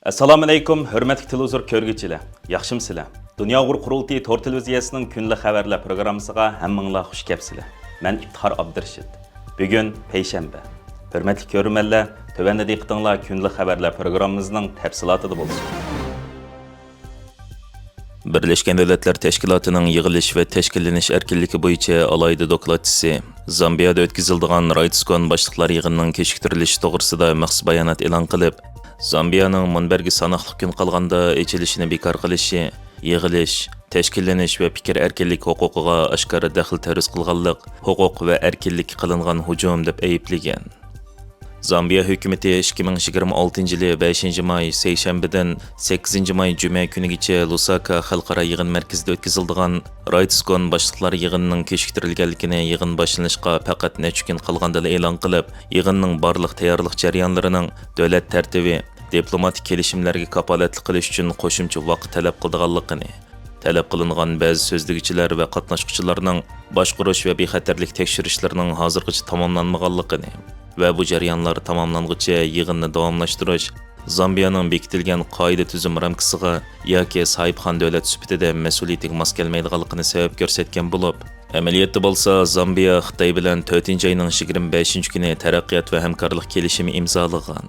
Assalomu alaykum, hurmatli televizor ko'rguvchilar. Yaxshimsizlar? Dunyo qurultiyi Tor televiziyasining kunlik xabarlar programmasiga hammanglar xush kelibsizlar. Men İftihar Abdurashid. Bugun payshanba. Hurmatli ko'ruvchilar, tövanda diqqatinglar kunlik xabarlar programmamizning tafsilotida bo'lsin. Birleşken Devletler Teşkilatı'nın yığılış ve teşkilleniş erkinligi bo'yicha alayda dokladçisi Zambiyada o'tkaziladigan Rightskon başlıqlar yığınının kechiktirilishi to'g'risida maxsus bayonot e'lon qilib, Zambiyaning munbarga sanoqli kun qolganda echilishini bekor qilishi, yig'ilish, tashkillanish va fikr erkinlik huquqiga oshkora daxl taruz qilganlik, huquq va erkinlik qilingan hujum deb ayblagan. Zambiya hukumati 2026-yili 5-may seshanbadan 8-may juma kunigacha Lusaka xalqaro yig'in markazida o'tkaziladigan Rightskon başlıqlar yig'inining kechiktirilganligini yig'in boshlanishga faqat necha kun qolganda e'lon qilib, yig'inning barliq tayyorlik jarayonlarining davlat tartibi, diplomatik kelishimlarga kapolatlik qilish uchun qo'shimcha vaqt talab qilganligini, talab qilingan ba'zi so'zlaguvchilar va qatnashuvchilarning boshqarish va bexatarlik tekshirishlarining hozirgacha tamomlanmaganligini ve bu jarayonlar tamamlanğıcha yig'inni davomlashtirish Zambiyaning bekitilgan qoida tuzum ramkasiga yoki sahibxon davlat sifatida mas'uliyatiga mos kelmaydiganligini sabab ko'rsatgan bo'lib, amaliyotda bo'lsa Zambiya Xitoy bilan 4-oyning 25-kuni taraqqiyot va hamkorlik kelishimi imzolagan.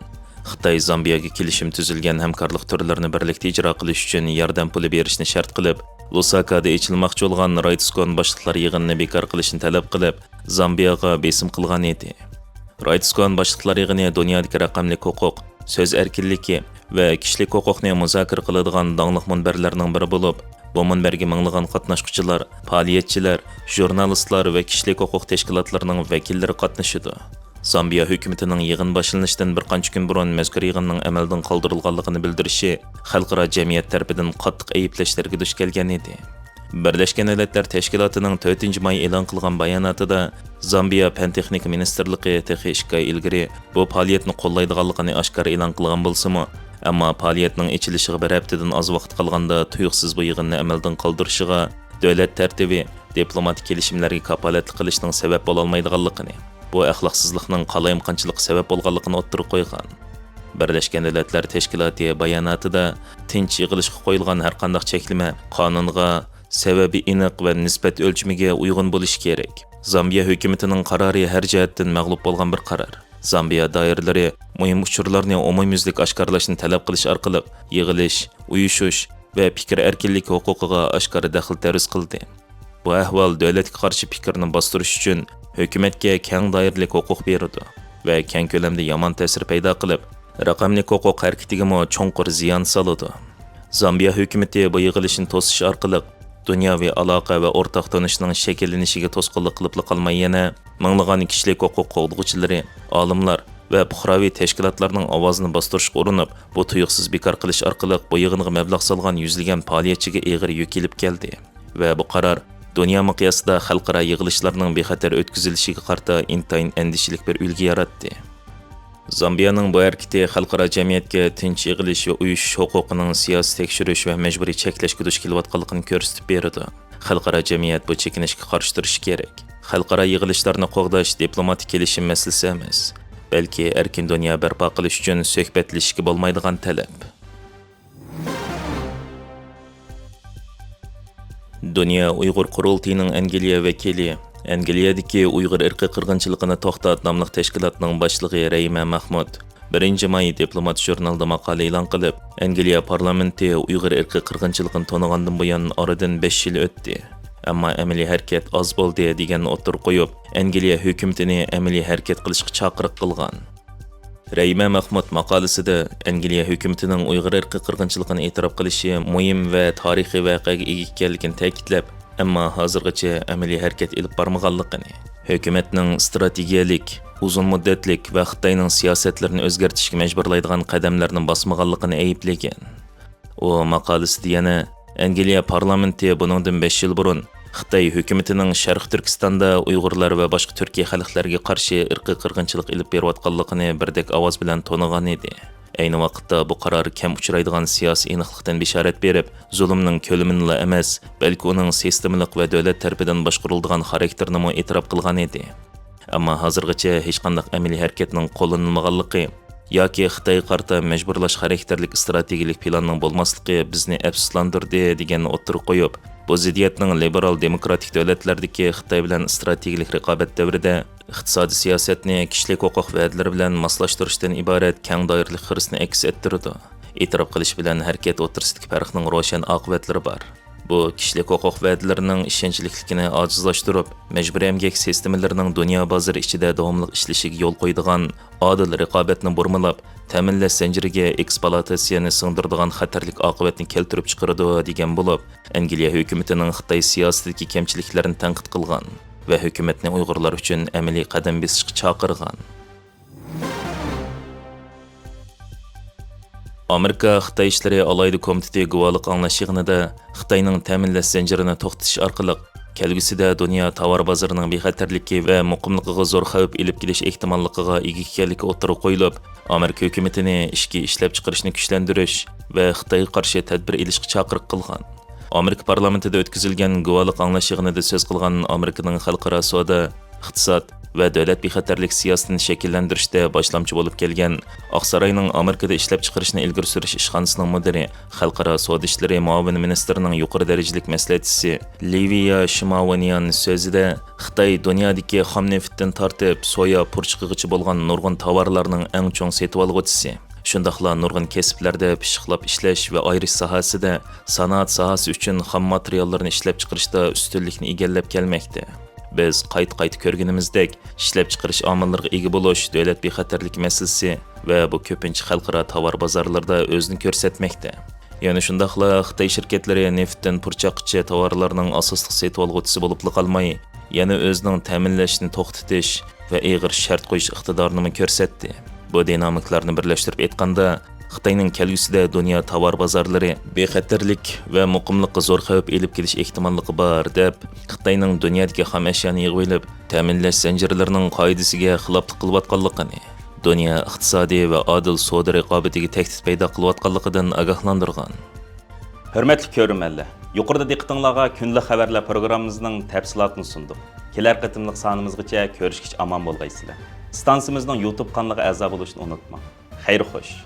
Xitoy Zambiyaga kelishim tuzilgan hamkorlik turlarini birlikda ijro qilish uchun yordam puli berishni shart qilib, Lusakada echilmoqchi bo'lgan Rightskon boshliqlar yig'inini bekor qilishni talab qilib, Zambiyaga besim qilgan edi. Rightskon başlıqlar yig'ini dunyodagi raqamli huquq, so'z erkinligi va kishilik huquqni muzokara qiladigan donglik munbarlarning biri bo'lib, bu munbarga minglagan qatnashuvchilar, faoliyatchilar, jurnalistlar va kishilik huquq tashkilotlarining vakillari qatnashadi. Zambiya hukumatining yig'in boshlanishidan bir qancha kun burun mazkur yig'inning amaldan qoldirilganligini bildirishi xalqaro jamiyat tomonidan qattiq ayblashlarga duch kelgan edi. Birleşken Devletler Teşkilatı'nın 4-may e'lon qilgan bayonotida Zambiya Pan-texnik Ministerligi texi ishga ilgari bu faoliyatni qo'llaydiganligini oshkora e'lon qilgan bo'lsa-mu, ammo faoliyatning echilishiga bir haftadan oz vaqt qolganda tuyuqsiz bu yig'inni amaldan qoldirishiga davlat tartibi, diplomatik kelishimlarga kapolatlik qilishning sabab bo'la olmaydiganligini, bu axloqsizlikning qalayimqanchilik sabab bo'lganligini o'ttirib qo'ygan. Birleşken Devletler Teşkilatı bayonotida tinch yig'ilishga qo'yilgan har qanday cheklama qonunga, sebebi aniq va nisbat o'lchimiga uyg'un bo'lishi kerak. Zambiya hukumatining qarori har jihatdan mag'lub bo'lgan bir qaror. Zambiya doiralari muhim uchurlarni umumyuzlik oshkorlashni talab qilish orqali yig'ilish, uyushish va fikr erkinligi huquqiga oshkora daxl taruz qildi. Bu ahvol davlatga qarshi fikrni bostirish uchun hukumatga keng doiralik huquq berdi va keng ko'lamda yomon ta'sir paydo qilib, raqamli huquq harakatiga cho'nqur ziyon soladi. Zambiya hukumati bu yig'ilishni to'sish orqali dunyoviy aloqa va o'rtaq tanishning shakllanishiga to'sqinlik qilib qolmay yana minglagan kishilik huquq qo'g'duvchilari, olimlar va puhraviy tashkilotlarning ovozini bostirishga urinib, bu tuyuqsiz bekor qilish orqali bu yig'inga mablag' solgan yuzlagan faoliyatchiga eg'ir yuk kelib keldi va bu qaror dunyo miqyosida xalqaro yig'ilishlarning bexatar o'tkazilishiga qarta intayin andishalik bir ulgu yaratdi. Zambiyaning bu harakati xalqaro jamiyatga tinch yig'ilish va uyushish huquqining siyosiy tekshirish va majburiy cheklashga duch kelayotganligini ko'rsatib berdi. Xalqaro jamiyat bu chekinishga qarshi turishi kerak. Xalqaro yig'ilishlarni qo'g'dash diplomatik kelishim masalasi emas, balki erkin dunyo barpo qilish uchun suhbatlashishga bo'lmaydigan talab. Dunyo Uyg'ur qurultiyining Angliya vakili Angliyadagi Uyg'ur irqiy qirg'inchiligini to'xtat nomli tashkilotning boshlig'i Rayma Mahmud 1-may diplomat jurnalda maqola e'lon qilib, Angliya parlamenti Uyg'ur irqiy qirg'inchiligini to'nigandan buyon oradan 5 yil o'tdi. Ammo amaliy harakat oz bo'ldi degan o'tir qo'yib, Angliya hukumatini amaliy harakat qilishga chaqiriq qilgan. Rayma Mahmud maqolasida Angliya hukumatining Uyg'ur irqiy qirg'inchiligini e'tirof qilishi muhim va tarixiy voqeaga ega ekanligini ta'kidlab, ammo hozirgacha amaliy harakat ilib bormaganligini, hukumatning strategiyalik, uzun muddatlik va Xitoyning siyosatlarini o'zgartirishga majburlaydigan qadamlarni bosmaganligini ayblagan. U maqolasida yana Angliya parlamenti buningdan 5 yil burun Xitoy hukumatining Sharq Turkistonda Uyg'urlar va boshqa Turkiy xalqlarga qarshi irqiy qirg'inchilik ilib berayotganligini birdek ovoz bilan to'nigan edi. Ayni vaqtda bu qaror kam uchraydigan siyosiy aniqlikdan bishorat berib, zulmning ko'lamini emas, balki uning sistemalik va davlat tarafidan boshqariladigan xarakterini e'tirof qilgan edi. Ammo hozirgacha hech qanday amaliy harakatning qo'llanilmaganligi, yoki Xitoy qarta majburlash xarakterlik strategik planning bo'lmasligi bizni afsuslantirdi deganni o'ttirib qo'yib, bu ziddiyatning liberal demokratik davlatlardagi Xitoy bilan strategik raqobat davrida iqtisodiy siyosatni kishilik huquq va'dalari bilan moslashtirishdan iborat keng doirali xirisni aks ettirdi. E'tirof qilish bilan harakat o'rtasidagi farqning ro'shan oqibatlari bor. Bu kishilik huquq va'dalarining ishonchliligini ojizlashtirib, majburiy emgak sistemalarining dunyo bozori ichida davomli ishlashiga yo'l qo'yadigan odil raqobatni burmalab, ta'minlash zanjiriga ekspluatatsiyani singdiradigan xatarlik oqibatni keltirib chiqaradi degan bo'lib, Angliya hukumatining Xitoy siyosatidagi kamchiliklarini tanqid qilgan va hukumatni Uyg'urlar uchun amaliy qadam bosishga chaqirgan. Amerika Xitoy ishlari alayda komiteti guvohlik anglash yig'inida Xitoyning ta'minlash zanjirini to'xtatish orqali kelgusida dunyo tovar bozorining bexatarligi va muqimligiga zo'r xavf olib kelish ehtimolligiga ega ekanligi o'tirib qo'yilib, Amerika hukumatini ishki ishlab chiqarishni kuchlantirish va Xitoyga qarshi tadbir olishga chaqiriq qilgan. Amerika parlamentida o'tkazilgan guvohlik anglash yig'inida so'z qilgan Amerikaning xalqaro savdo, iqtisod va davlat bexatarlik siyosatini shakllantirishda boshlamchi bo'lib kelgan Oqsaroyning Amerikada ishlab chiqarishni ilgari surish ishxonasining mudiri, xalqaro savdo ishlari muavin ministrining yuqori darajalik maslahatchisi Liviya Shimavanian so'zida Xitoy dunyodagi xom neftdan tortib soya purchiqigacha bo'lgan nurg'un tovarlarning eng cho'ng setib olg'uvchisi. Shundaqla nurg'un kasblarda pishiqlab ishlash va ayrish sohasida sanoat sohasi uchun xom materiallarni ishlab chiqarishda ustunlikni egallab kelmoqda. Biz qayt ko'rganimizdek, ishlab chiqarish omillariga ega bo'lish davlat bexatarligi masalasi va bu ko'pincha xalqaro tovar bozorlarida o'zini ko'rsatmoqda. Yana shundaqla Xitoy shirkatlari neftdan purchoqcha tovarlarning asosli setib olg'uvchisi bo'lib qolmay, yana o'zining ta'minlashni to'xtatish va og'ir shart qo'yish iqtidorini ko'rsatdi. Bu dinamiklarni birlashtirib aytganda, Xitoyning kelgusida dunyo tovar bozorlari bexatarlik va muqimlikka zo'r xavf olib kelish ehtimolligi bor deb, Xitoyning dunyodagi xom ashyoni yig'ib olib, ta'minlash zanjirlarining qoidasiga xiloflik qilayotganligini, dunyo iqtisodiy va odil savdo raqobatiga tahdid paydo qilayotganligidan ogohlantirgan. Hurmatli ko'ruvchilar, yuqorida diqqatingizga kunlik xabarlar programmamizning tafsilotini sundik. Kelar qatimliq sonimizgacha ko'rishgich omon bo'lgaysizlar. Stansiyamizning YouTube kanaliga a'zo bo'lishni unutmang. Xayr xo'sh.